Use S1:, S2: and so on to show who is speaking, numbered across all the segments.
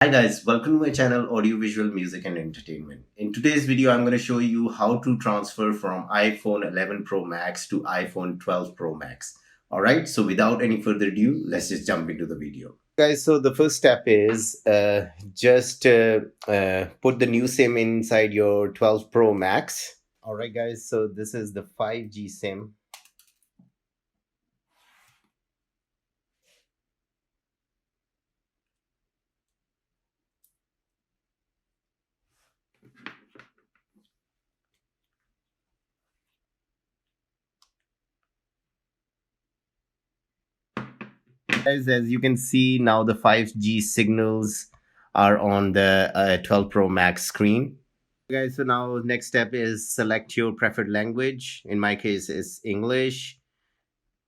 S1: Hi guys, welcome to my channel Audiovisual Music and Entertainment. In today's video, I'm going to show you how to transfer from iPhone 11 Pro Max to iPhone 12 Pro Max. Alright, so without any further ado, let's just jump into the video. Guys, so the first step is just put the new SIM inside your 12 Pro Max. Alright guys, so this is the 5G SIM. Guys, as you can see now, the 5G signals are on the 12 Pro Max screen. Guys, so now next step is select your preferred language. In my case, it's English.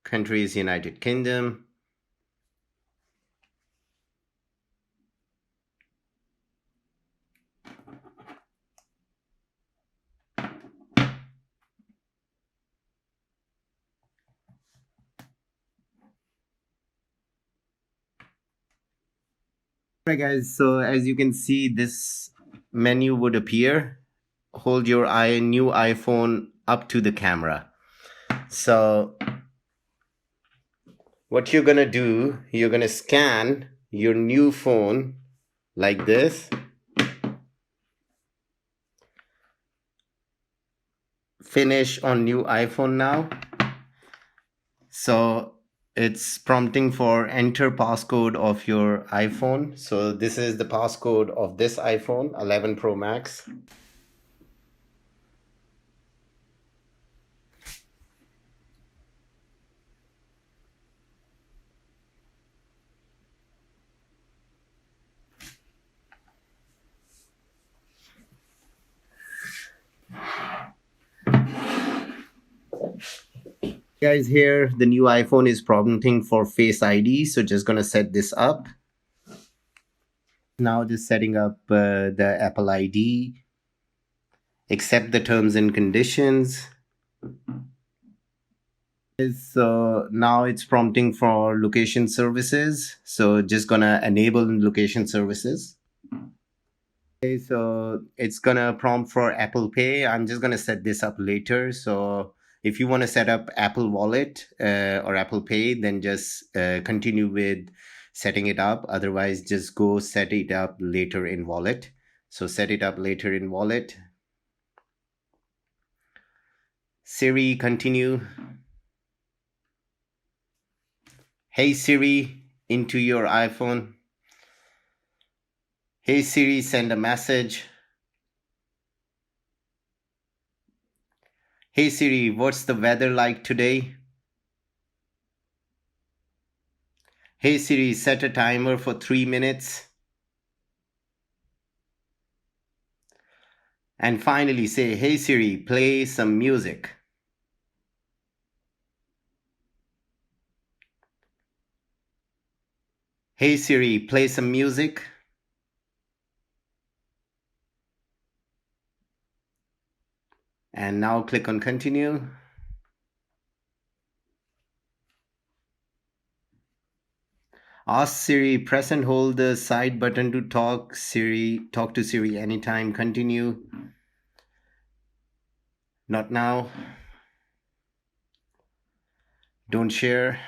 S1: Country is United Kingdom. Alright guys, so as you can see, this menu would appear. Hold your new iPhone up to the camera. So what you're gonna do, you're gonna scan your new phone like this. Finish on new iPhone now. So it's prompting for enter passcode of your iPhone. So this is the passcode of this iPhone 11 Pro Max. Guys, here the new iPhone is prompting for Face ID, so just gonna set this up. Now just setting up the Apple ID. Accept the terms and conditions. So now it's prompting for location services, so just gonna enable location services. Okay, so it's gonna prompt for Apple Pay. I'm just gonna set this up later. So if you want to set up Apple Wallet or Apple Pay, then just continue with setting it up. Otherwise, just go set it up later in Wallet. So set it up later in Wallet. Siri, continue. Hey Siri, into your iPhone. Hey Siri, send a message. Hey Siri, what's the weather like today? Hey Siri, set a timer for 3 minutes. And finally say, hey Siri, play some music. Hey Siri, play some music. And now click on continue. Ask Siri, press and hold the side button to talk to Siri anytime. Continue. Not now. Don't share.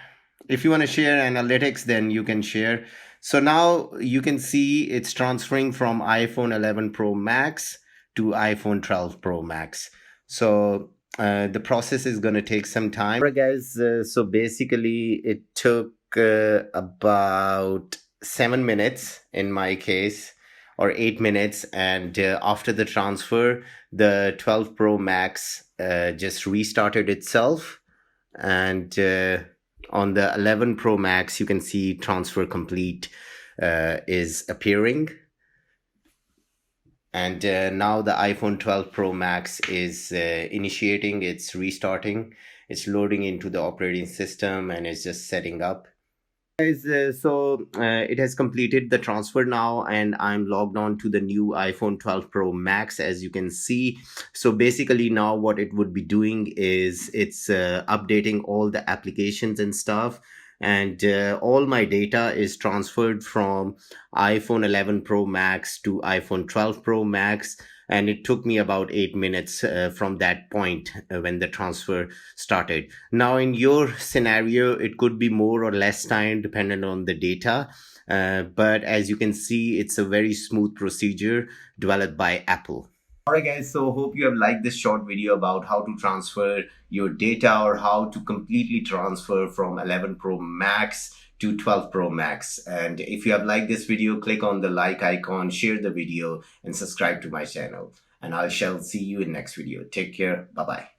S1: If you want to share analytics, then you can share. So now you can see it's transferring from iPhone 11 Pro Max to iPhone 12 Pro Max. So the process is going to take some time. Alright guys, so basically it took about 7 minutes in my case, or 8 minutes, and after the transfer the 12 Pro Max just restarted itself, and on the 11 Pro Max you can see transfer complete is appearing. And now the iPhone 12 Pro Max is initiating, it's restarting, it's loading into the operating system, and it's just setting up. Guys, so it has completed the transfer now, and I'm logged on to the new iPhone 12 Pro Max, as you can see. So basically now what it would be doing is it's updating all the applications and stuff, and all my data is transferred from iPhone 11 Pro Max to iPhone 12 Pro Max, and it took me about 8 minutes from that point when the transfer started. Now, in your scenario, it could be more or less time depending on the data. But as you can see, it's a very smooth procedure developed by Apple. Alright guys, so hope you have liked this short video about how to transfer your data or how to completely transfer from 11 Pro Max to 12 Pro Max. And if you have liked this video, click on the like icon, share the video, and subscribe to my channel. And I shall see you in next video. Take care. Bye-bye.